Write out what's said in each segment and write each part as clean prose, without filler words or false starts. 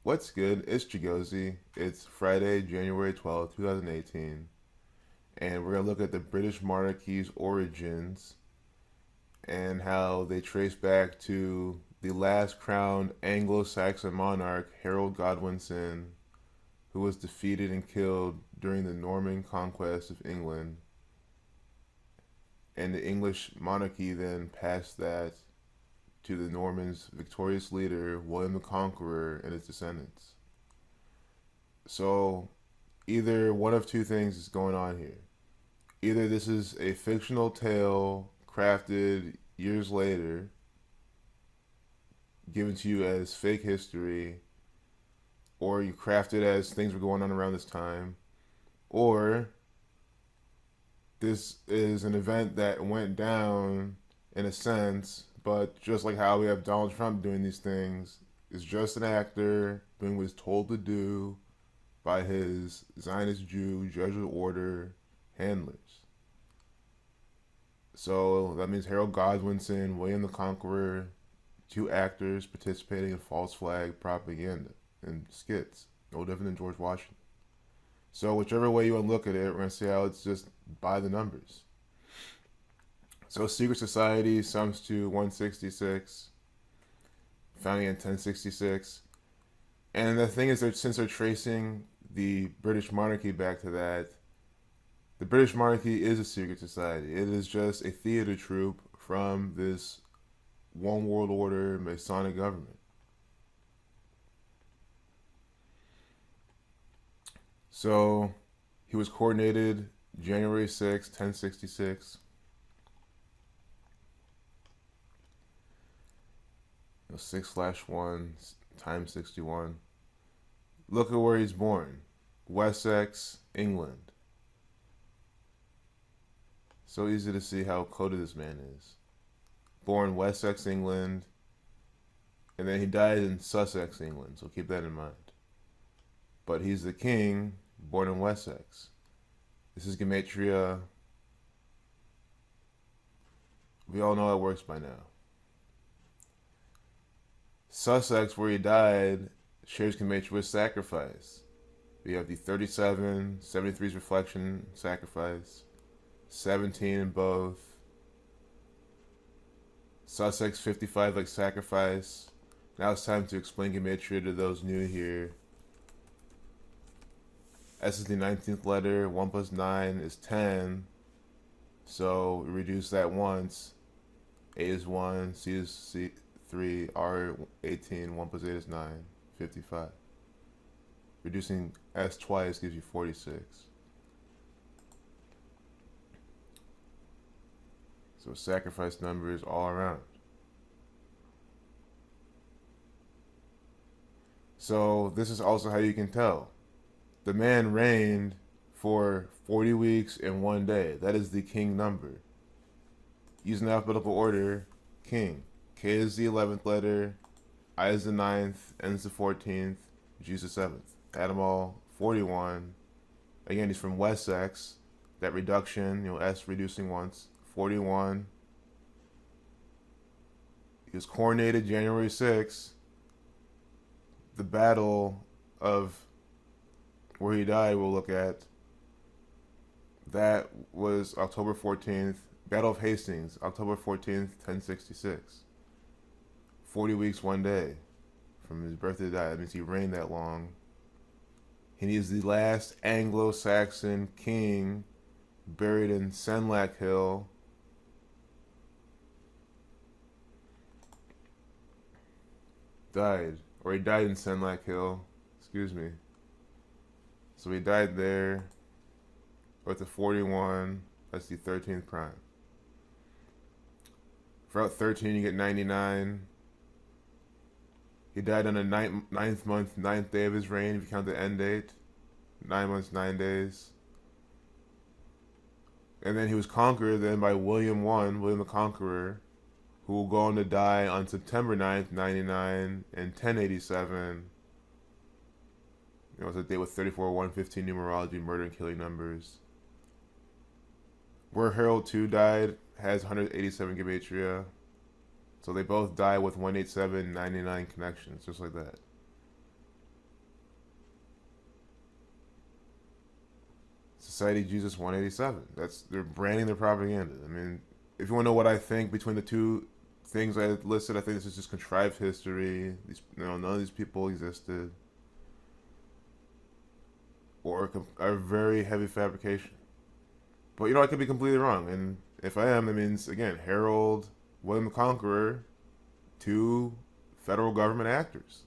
What's good? It's Chigozy. It's Friday, January 12th, 2018, and we're going to look at the British monarchy's origins and how they trace back to the last crowned Anglo-Saxon monarch, Harold Godwinson, who was defeated and killed during the Norman conquest of England. And the English monarchy then passed that to the Normans' victorious leader, William the Conqueror, and his descendants. So, either one of two things is going on here. Either this is a fictional tale crafted years later, given to you as fake history, or you craft it as things were going on around this time, or this is an event that went down in a sense, but just like how we have Donald Trump doing these things, is just an actor doing what he's told to do by his Zionist Jew, Jesuit order handlers. So that means Harold Godwinson, William the Conqueror, two actors participating in false flag propaganda and skits, no different than George Washington. So whichever way you want to look at it, we're going to see how it's just by the numbers. So secret society sums to 166, founding in 1066. And the thing is that since they're tracing the British monarchy back to that, the British monarchy is a secret society. It is just a theater troupe from this one world order Masonic government. So he was coordinated January 6, 1066. 6/1 times 61. Look at where he's born. Wessex, England. So easy to see how coded this man is. Born Wessex, England, and then he died in Sussex, England, so keep that in mind. But he's the king, born in Wessex. This is Gematria. We all know how it works by now. Sussex, where he died, shares Gematria with sacrifice. We have the 37, 73 is reflection, sacrifice, 17 in both. Sussex 55 like sacrifice. Now it's time to explain Gematria to those new here. S is the 19th letter, 1 plus 9 is 10. So we reduce that once. A is 1, C is 3, R 18, 1 plus 8 is 9, 55. Reducing S twice gives you 46. So sacrifice numbers all around. So this is also how you can tell. The man reigned for 40 weeks and 1 day. That is the king number. Using alphabetical order, king. K is the 11th letter, I is the 9th, N is the 14th, G is the 7th. Add them all, 41. Again, he's from Wessex. That reduction, S reducing once, 41. He was coronated January 6th. The battle of where he died we'll look at. That was October 14th. Battle of Hastings, October 14th, 1066. 40 weeks, 1 day from his birth to die. That means he reigned that long. He is the last Anglo-Saxon king buried in Senlac Hill. He died in Senlac Hill. Excuse me. So he died there with the 41. That's the 13th prime. For 13, you get 99. He died on the ninth month, 9th day of his reign, if you count the end date. 9 months, 9 days. And then he was conquered then by William the Conqueror, who will go on to die on September 9th, 99 and 1087. It's a date with 34, 115 numerology, murder and killing numbers. Where Harold II died has 187 Gematria. So they both die with 187, 99 connections, just like that. Society Jesus 187. They're branding their propaganda. I mean, if you want to know what I think between the two things I listed, I think this is just contrived history. None of these people existed, or a very heavy fabrication. But I could be completely wrong, and if I am, that means again Harold, William the Conqueror, two federal government actors.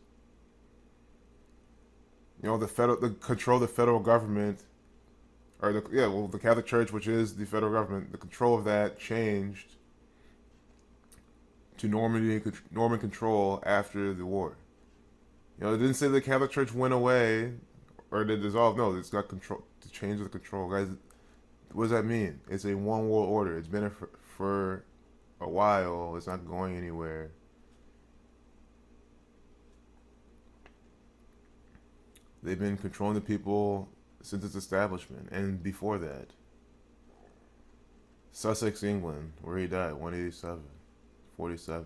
The control of the federal government, or the Catholic Church, which is the federal government, the control of that changed to Norman control after the war. It didn't say the Catholic Church went away or did dissolve. No, it's got control to change the control, guys. What does that mean? It's a one world order. It's been for a while. It's not going anywhere. They've been controlling the people since its establishment and before that. Sussex, England, where he died, 187, 47.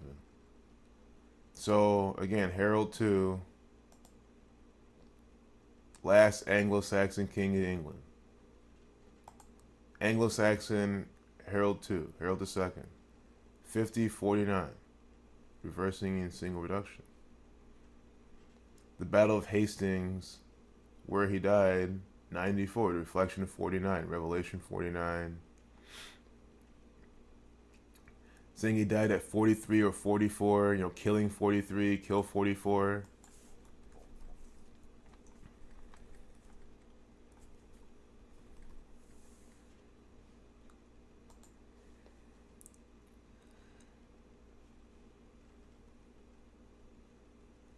So again, Harold II, last Anglo-Saxon king in England. Anglo-Saxon Harold II, Harold II, 5049, reversing in single reduction. The Battle of Hastings, where he died, 94, the reflection of 49, Revelation 49. Saying he died at 43 or 44, killing 43, kill 44.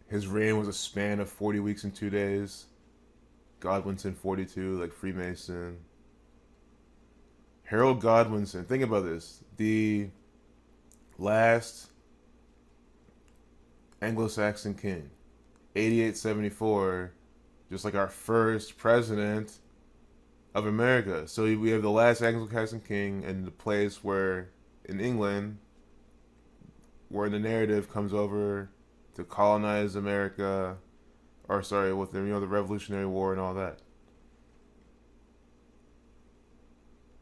His reign was a span of 40 weeks and 2 days. Godwinson 42, like Freemason. Harold Godwinson, think about this. The last Anglo-Saxon king, 8874, just like our first president of America. So we have the last Anglo-Saxon king and the place where, in England, where the narrative comes over to colonize America, or sorry, with the Revolutionary War and all that.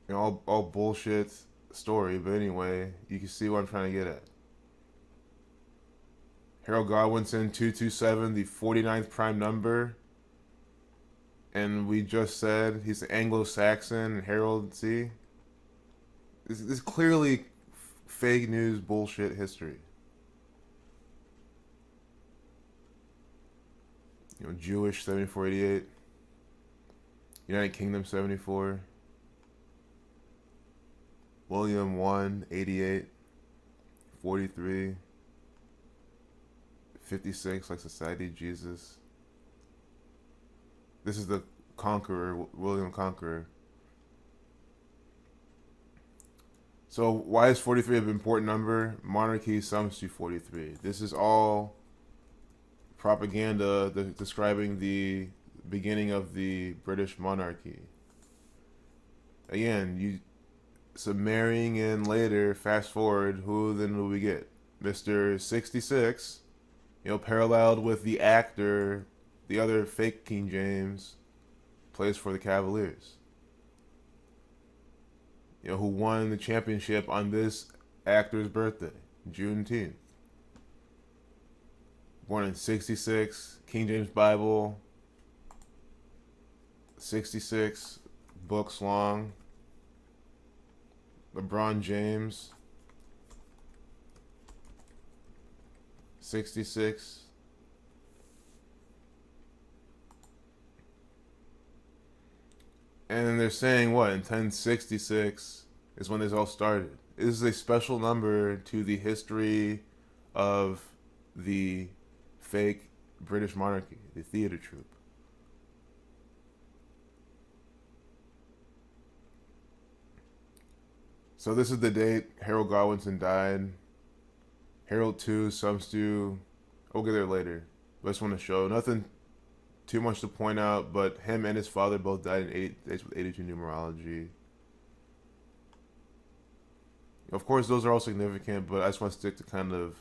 All bullshit story, but anyway, you can see what I'm trying to get at. Harold Godwinson, 227, the 49th prime number. And we just said he's the Anglo-Saxon, Harold, see? This is clearly fake news, bullshit history. Jewish, 7488. United Kingdom, 74. William 1, 88. 43. 56, like Society Jesus. This is the Conqueror, William Conqueror. So why is 43 an important number? Monarchy sums to 43. This is all propaganda describing the beginning of the British monarchy. Again, some marrying in later, fast forward, who then will we get? Mr. 66, paralleled with the actor, the other fake King James, plays for the Cavaliers. Who won the championship on this actor's birthday, Juneteenth. Born in 66, King James Bible, 66 books long. LeBron James, 66. And they're saying what? In 1066 is when this all started. This is a special number to the history of the fake British monarchy, the theater troupe. So this is the date Harold Godwinson died. Harold II, Sumstu, we'll get there later. But I just want to show, nothing too much to point out, but him and his father both died in 8 days with 82 numerology. Of course, those are all significant, but I just want to stick to kind of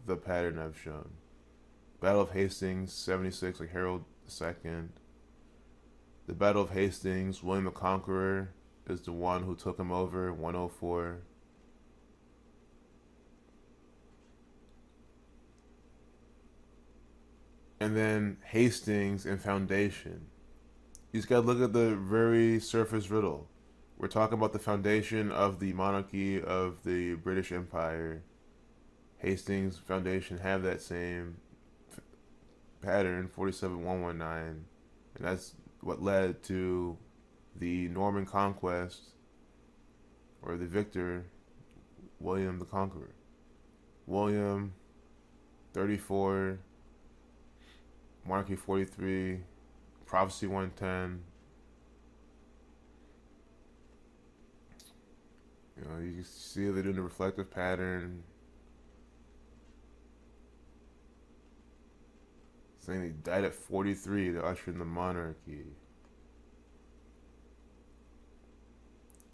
the pattern I've shown. Battle of Hastings, 76, like Harold II. The Battle of Hastings, William the Conqueror is the one who took him over, 104. And then Hastings and Foundation. You just gotta look at the very surface riddle. We're talking about the foundation of the monarchy of the British Empire. Hastings Foundation have that same pattern, 47119, and that's what led to the Norman conquest, or the victor, William the Conqueror. William, 34, monarchy 43, prophecy 110. You can see they're doing the reflective pattern. Saying he died at 43 to usher in the monarchy.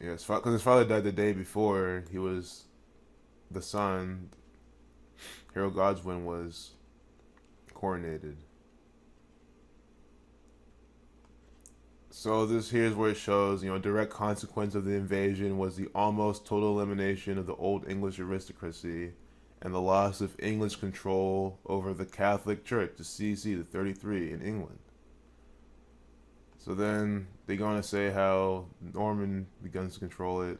Yeah, because his father died the day before he was the son. Harold Godwinson was coronated. So this here's where it shows, a direct consequence of the invasion was the almost total elimination of the Old English aristocracy and the loss of English control over the Catholic Church, the CC, the 33 in England. So then they go on to say how Norman begins to control it.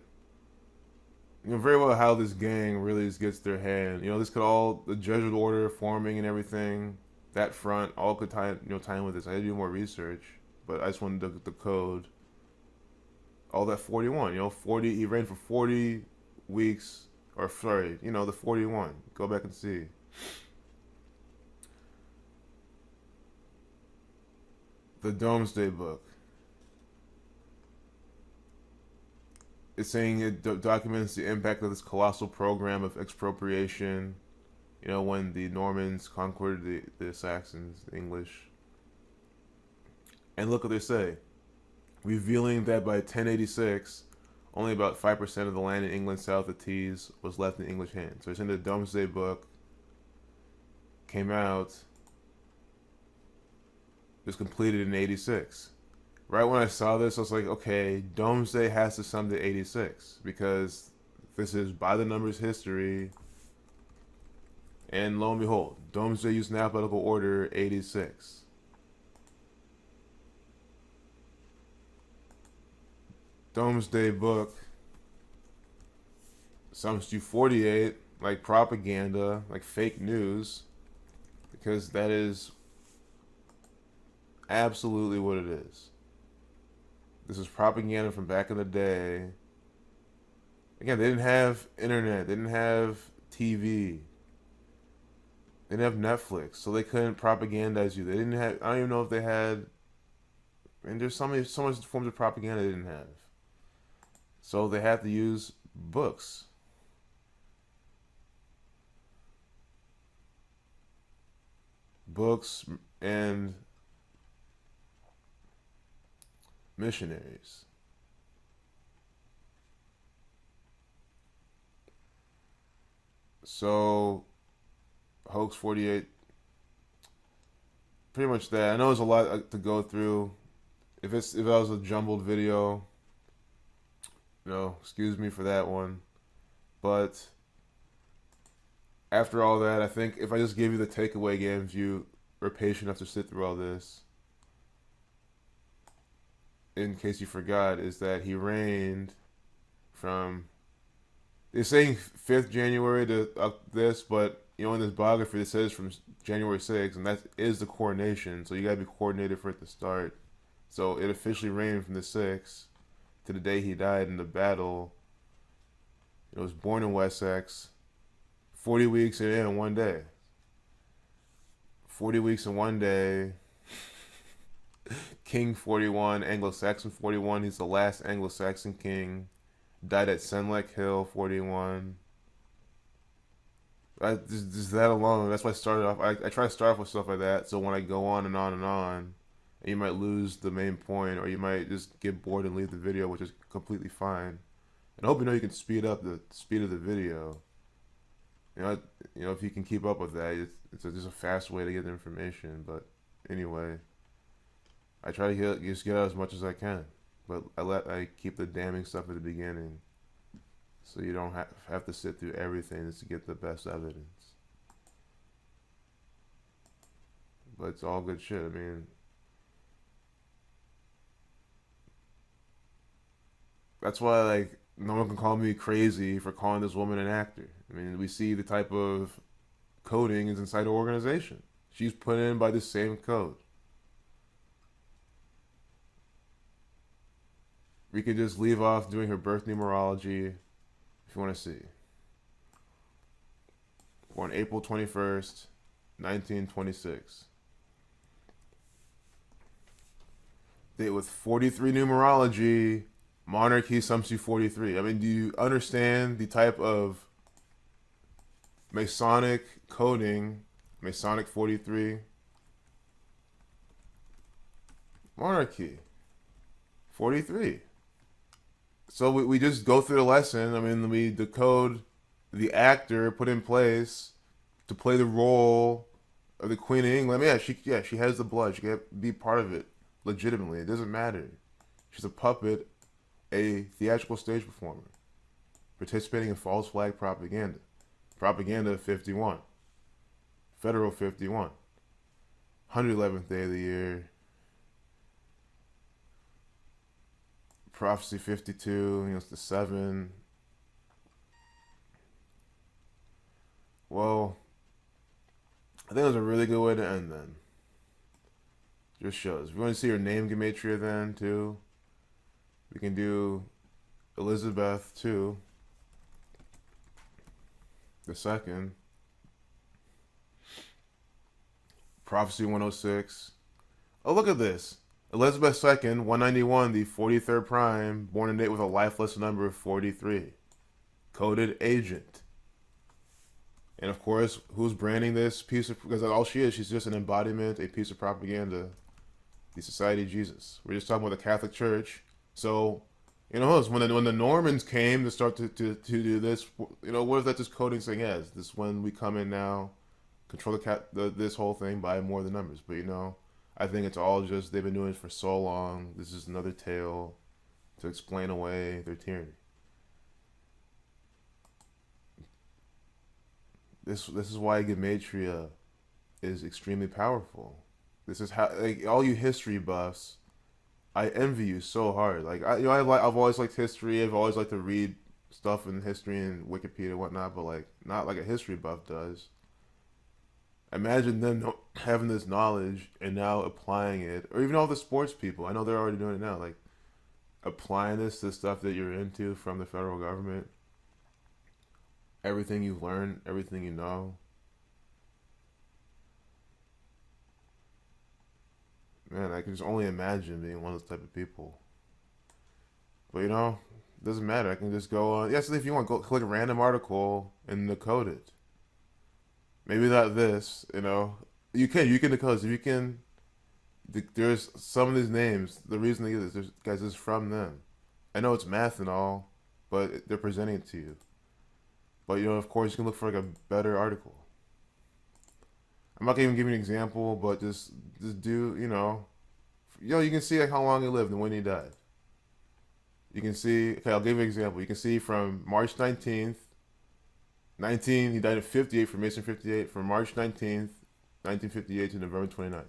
Very well how this gang really just gets their hand. This could all, the Jesuit order forming and everything, that front, all could tie in with this. I had to do more research, but I just wanted to look at the code. All that 41, 40, he reigned for 40 weeks, or sorry, the 41. Go back and see. The Domesday Book. It's saying it documents the impact of this colossal program of expropriation, when the Normans conquered the Saxons, the English. And look what they say. Revealing that by 1086, only about 5% of the land in England south of Tees was left in English hands. So it's in the Domesday Book. Came out. It was completed in 86. Right when I saw this, I was like, okay, Domesday has to sum to 86 because this is by the numbers history. And lo and behold, Domesday used in alphabetical order 86. Domesday Book sums to 48, like propaganda, like fake news, because that is absolutely what it is. This is propaganda from back in the day. Again, they didn't have internet, they didn't have TV, they didn't have Netflix, so they couldn't propagandize you. They didn't have, I don't even know if they had, and there's so much forms of propaganda they didn't have. So they had to use books. Books and missionaries. So, Hoax 48, pretty much that. I know there's a lot to go through. If that was a jumbled video, excuse me for that one. But after all that, I think if I just give you the takeaway games, you are patient enough to sit through all this. In case you forgot, is that he reigned from, they're saying 5th January to this, but in this biography it says from January 6th, and that is the coronation, so you gotta be coordinated for it to start. So it officially reigned from the 6th to the day he died in the battle. It was born in Wessex, 40 weeks in one day. 40 weeks in one day. King 41, Anglo-Saxon 41. He's the last Anglo-Saxon king. Died at Senlac Hill 41. Just that alone, that's why I started off. I try to start off with stuff like that, so when I go on and on and on, you might lose the main point, or you might just get bored and leave the video, which is completely fine. And I hope you can speed up the speed of the video. If you can keep up with that, it's just a fast way to get the information. But anyway, I try to just get out as much as I can, but I keep the damning stuff at the beginning, so you don't have to sit through everything just to get the best evidence. But it's all good shit. I mean, that's why like no one can call me crazy for calling this woman an actor. I mean, we see the type of coding is inside the organization. She's put in by the same code. We could just leave off doing her birth numerology if you want to see. Born April 21st, 1926. Date with 43 numerology, monarchy sums to 43. I mean, do you understand the type of Masonic coding, Masonic 43? Monarchy, 43. So we just go through the lesson. I mean, we decode the actor put in place to play the role of the Queen of England. I mean, she has the blood. She can be part of it legitimately. It doesn't matter. She's a puppet, a theatrical stage performer, participating in false flag propaganda. Propaganda 51. Federal 51. 111th day of the year. Prophecy 52, it's the 7. Well, I think it was a really good way to end then. Just shows. If you want to see her name gematria then, too, we can do Elizabeth, too. The 2nd. Prophecy 106. Oh, look at this. Elizabeth II, 191, the 43rd prime, born in date with a lifeless number of 43. Coded agent. And of course, who's branding this piece of, because all she is, she's just an embodiment, a piece of propaganda, the Society of Jesus. We're just talking about the Catholic Church. So, when the Normans came to start to do this, what if that just coding thing is? This when we come in now, control this whole thing by more of the numbers. But I think it's all just they've been doing it for so long. This is another tale to explain away their tyranny. This is why gematria is extremely powerful. This is how, like, all you history buffs, I envy you so hard. Like I've always liked history. I've always liked to read stuff in history and Wikipedia and whatnot, but like not like a history buff does. Imagine them having this knowledge and now applying it, or even all the sports people. I know they're already doing it now, like applying this to stuff that you're into from the federal government. Everything you've learned, everything you know. Man, I can just only imagine being one of those type of people. But it doesn't matter. I can just go on. Yes, if you want, go click a random article and decode it. Maybe not this, You can decode it. You can. There's some of these names. The reason they get this, guys, is from them. I know it's math and all, but they're presenting it to you. But of course, you can look for like a better article. I'm not even giving an example, but just do you can see like how long he lived and when he died. You can see. Okay, I'll give you an example. You can see from March 19th. He died at 58 from Mason 58 from March 19th, 1958 to November 29th.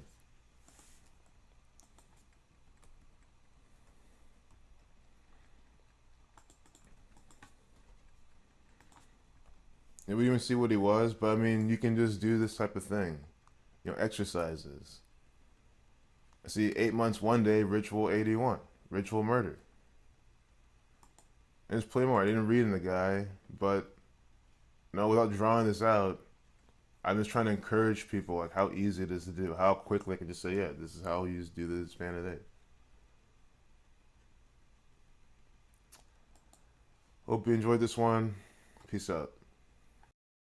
And we didn't even see what he was, but I mean, you can just do this type of thing. Exercises. I see 8 months, 1 day, ritual 81, ritual murder. And there's plenty more. I didn't read in the guy, but without drawing this out, I'm just trying to encourage people like how easy it is to do, how quickly I can just say, yeah, this is how you just do this span of day. Hope you enjoyed this one. Peace out.